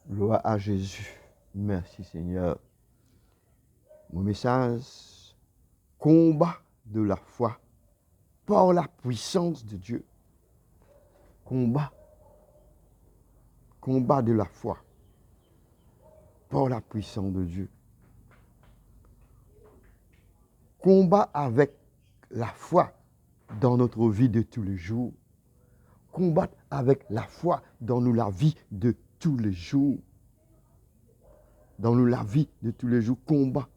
Gloire à Jésus. Merci Seigneur. Mon message, combat de la foi par la puissance de Dieu. Combat de la foi par la puissance de Dieu. Combat avec la foi dans notre vie de tous les jours. Combattre avec la foi dans la vie de tous les jours. Dans la vie de tous les jours, combat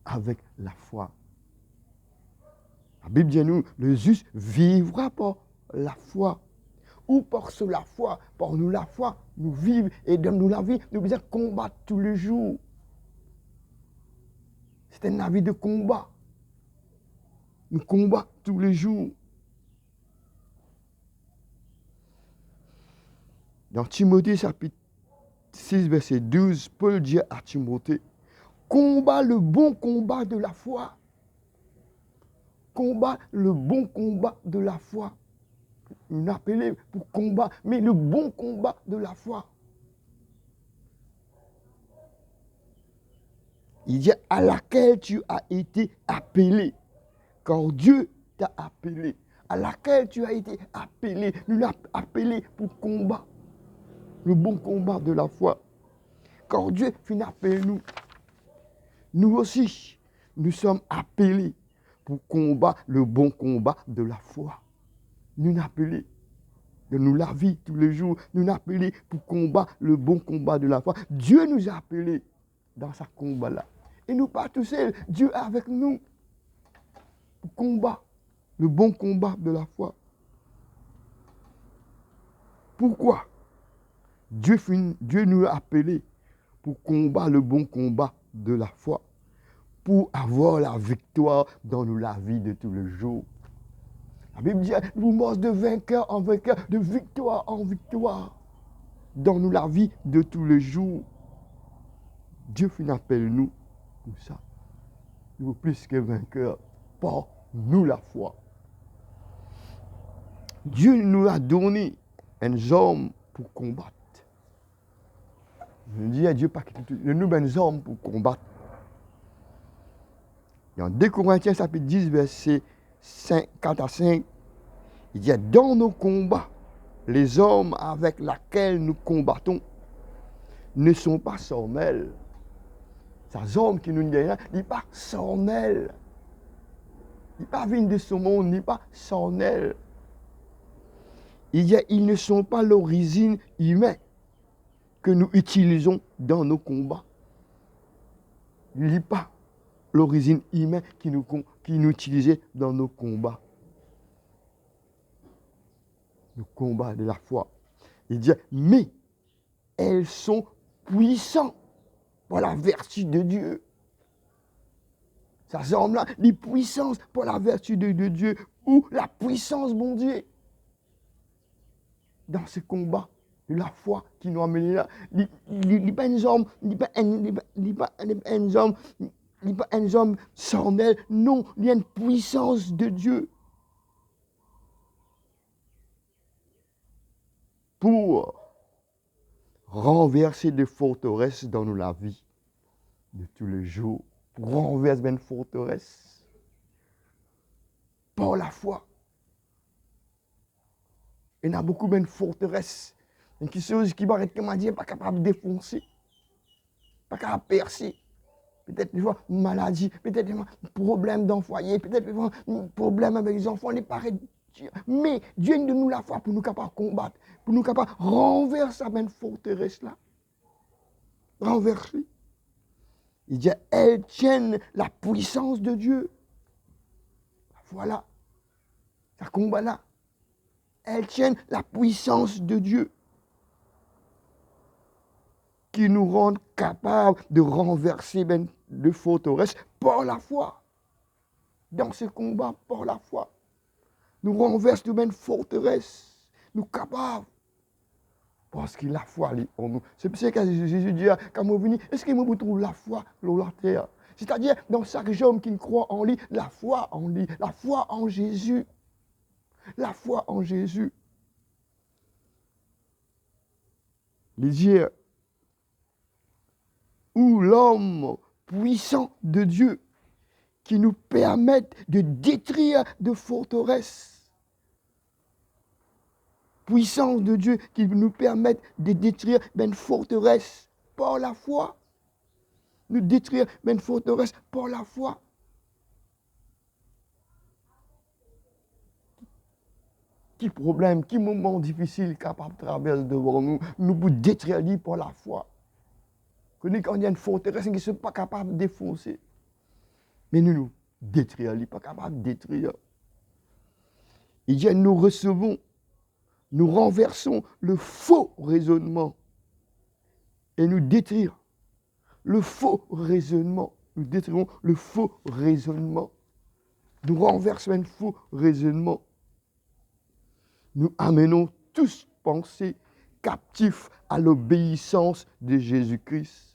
avec la foi. La Bible dit nous, le juste vivra par la foi. Ou par la foi, par nous la foi, nous vivons et donne-nous la vie, nous devons combattre tous les jours. C'est un avis de combat. Nous combattons tous les jours. Dans Timothée chapitre 6, verset 12, Paul dit à Timothée, combat le bon combat de la foi. Combat le bon combat de la foi. Nous appelons pour combat, mais le bon combat de la foi. Il dit à laquelle tu as été appelé. Car Dieu t'a appelé. À laquelle tu as été appelé. Nous l'avons appelé pour combat. Le bon combat de la foi. Car Dieu finit appelé nous. Nous aussi, nous sommes appelés pour combattre le bon combat de la foi. Nous nous appelons de nous la vie tous les jours. Nous nous appelons pour combattre le bon combat de la foi. Dieu nous a appelés dans ce combat-là. Et nous pas tout seuls. Dieu est avec nous pour combattre le bon combat de la foi. Pourquoi? Dieu nous a appelés pour combattre le bon combat de la foi. Pour avoir la victoire dans la vie de tous les jours. La Bible dit, nous marchons de vainqueur en vainqueur, de victoire en victoire, dans la vie de tous les jours. Dieu finit appelle nous pour ça. Nous sommes plus que vainqueurs par nous la foi. Dieu nous a donné un homme pour combattre. Je dis à Dieu, pas que nous un homme pour combattre. Dans 2 Corinthiens chapitre 10, verset 4 à 5, il dit, dans nos combats, les hommes avec lesquels nous combattons ne sont pas charnels. Ces hommes qui nous gagnent, ils ne sont pas charnels. Ils ne sont pas venus de ce monde, ils ne sont pas charnels. Il dit, ils ne sont pas l'origine humaine que nous utilisons dans nos combats. Il n'est pas l'origine humaine qui nous utilisait dans nos combats. Le combat de la foi. Il dit, mais elles sont puissantes par la vertu de Dieu. Ça semble là, les puissances par la vertu de Dieu, ou la puissance de mon Dieu. Dans ce combat de la foi qui nous amène là, il n'y a pas un homme charnel, non, il y a une puissance de Dieu. Pour renverser des forteresses dans la vie de tous les jours. Pour renverser une forteresse. Par la foi. Il y a beaucoup de forteresses. Il y a des choses qui vont être, comment dire, pas capable de défoncer. Pas capable de percer. Peut-être des fois une maladie, peut-être un problème dans le foyer, peut-être un problème avec les enfants, les parents. Mais Dieu nous donne la foi pour nous capables de combattre, pour nous capables de renverser cette forteresse-là. Renverser. Il dit, elles tiennent la puissance de Dieu. Voilà. Ça combat-là. Elles tiennent la puissance de Dieu. Qui nous rend capables de renverser de forteresses par la foi. Dans ce combat, par la foi. Nous renversons de forteresse. Nous capables. Parce que la foi est en nous. C'est pour ça que Jésus dit, quand vous venez, est-ce que vous trouvez la foi sur la terre? C'est-à-dire, dans chaque homme qui croit en lui, la foi en lui, la foi en Jésus. La foi en Jésus. Il dit, ou l'homme puissant de Dieu qui nous permettent de détruire de forteresses. Puissance de Dieu qui nous permettent de détruire une forteresse par la foi. Nous détruire une forteresse par la foi. Qui problème, qui moment difficile capable de traverser devant nous, nous pouvons détruire lui par la foi. Quand il y a une forteresse qui ne sont pas capables de défoncer. Mais nous détruire lui, pas capable de détruire. Il dit, nous recevons, nous renversons le faux raisonnement et nous détruire le faux raisonnement. Nous détruisons le faux raisonnement. Nous renversons un faux raisonnement. Nous amenons tous pensées captifs à l'obéissance de Jésus-Christ.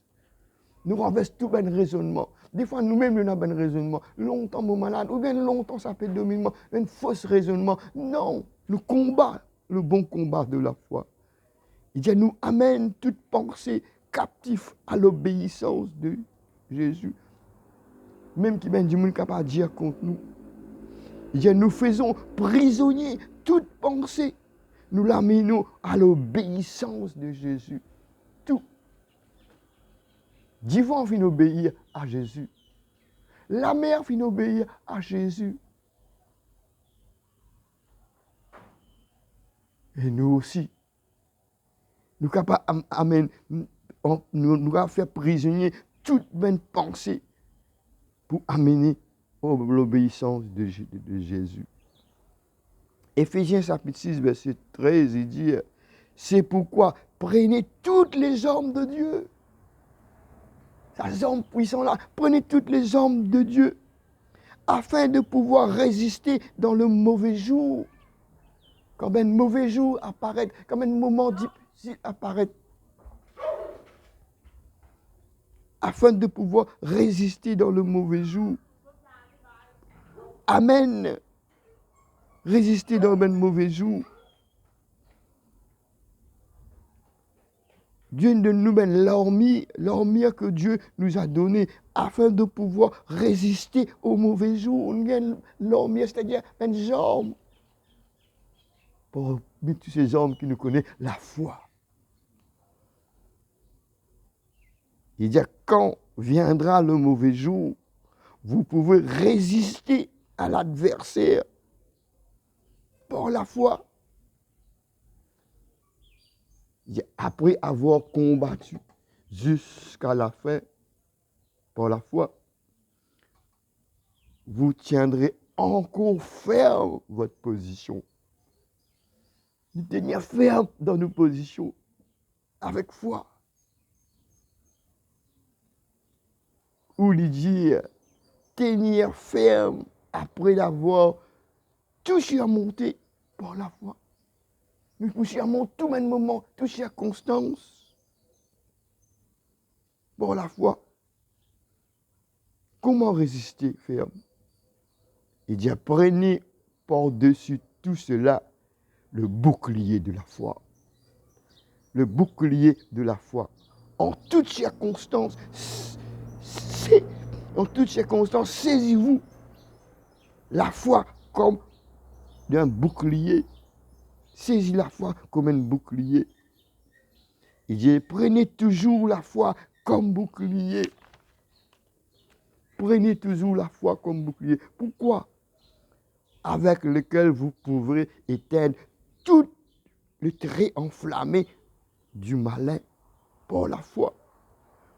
Nous renversons tout un raisonnement. Des fois, nous-mêmes, nous avons un raisonnement. Longtemps, nous sommes malades, ou bien longtemps, ça fait dominement, un faux raisonnement. Non, nous combattons le bon combat de la foi. Il dit, nous amène toute pensée captive à l'obéissance de Jésus. Même qui ben du monde capable de dire contre nous. Il dit, nous faisons prisonnier toute pensée. Nous l'amenons à l'obéissance de Jésus. Tout. Divan vient obéir à Jésus. La mère vient obéir à Jésus. Et nous aussi. Nous sommes capables de faire prisonnier toute bonne pensée pour amener à l'obéissance de Jésus. Éphésiens chapitre 6, verset 13, il dit, c'est pourquoi prenez toutes les armes de Dieu. Ces armes puissantes-là, prenez toutes les armes de Dieu afin de pouvoir résister dans le mauvais jour. Quand un mauvais jour apparaît, quand un moment difficile apparaît, afin de pouvoir résister dans le mauvais jour. Amen. Résister dans le mauvais jour. Dieu nous donne l'armure que Dieu nous a donnée afin de pouvoir résister au mauvais jour. L'armure, c'est-à-dire une jambe. Pour tous ces hommes qui nous connaissent, la foi. Il dit, quand viendra le mauvais jour, vous pouvez résister à l'adversaire par la foi. Après avoir combattu jusqu'à la fin par la foi, vous tiendrez encore ferme votre position. Nous tenir ferme dans nos positions avec foi. Ou lui dire, tenir ferme après l'avoir tout surmonté par la foi. Nous surmontons tout même moment, toute circonstance par la foi. Comment résister ferme? Il dit, prenez par-dessus tout cela le bouclier de la foi. Le bouclier de la foi. En toutes circonstances, saisissez-vous la foi comme d'un bouclier. Saisis la foi comme un bouclier. Il dit, prenez toujours la foi comme bouclier. Prenez toujours la foi comme bouclier. Pourquoi? Avec lequel vous pourrez éteindre tout le trait enflammé du malin par la foi.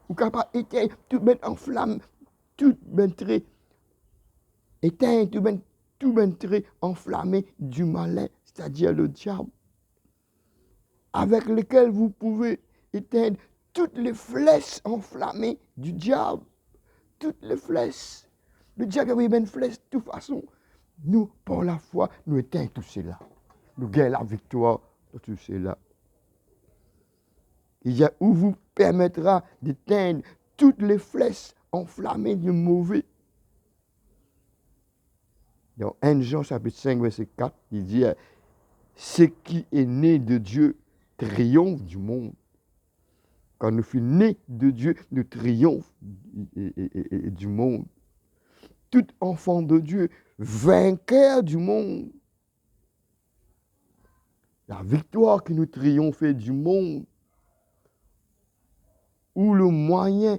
Vous êtes capable d'éteindre tout le enflammé, tout le trait, éteindre tout le trait enflammé du malin, c'est-à-dire le diable. Avec lequel vous pouvez éteindre toutes les flèches enflammées du diable. Toutes les flèches. Le diable avait une flèche de toute façon. Nous, par la foi, nous éteignons tout cela. Nous gagnons la victoire de tout cela. Il y a où vous permettra d'éteindre toutes les flèches enflammées du mauvais. Dans 1 Jean chapitre 5, verset 4, il dit, ce qui est né de Dieu triomphe du monde. Quand nous sommes nés de Dieu, nous triomphons du monde. Tout enfant de Dieu, vainqueur du monde. La victoire qui nous triomphe du monde. Ou le moyen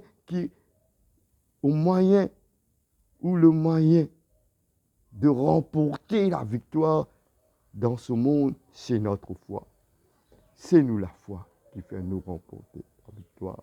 de remporter la victoire dans ce monde, c'est notre foi. C'est nous la foi qui fait nous remporter la victoire.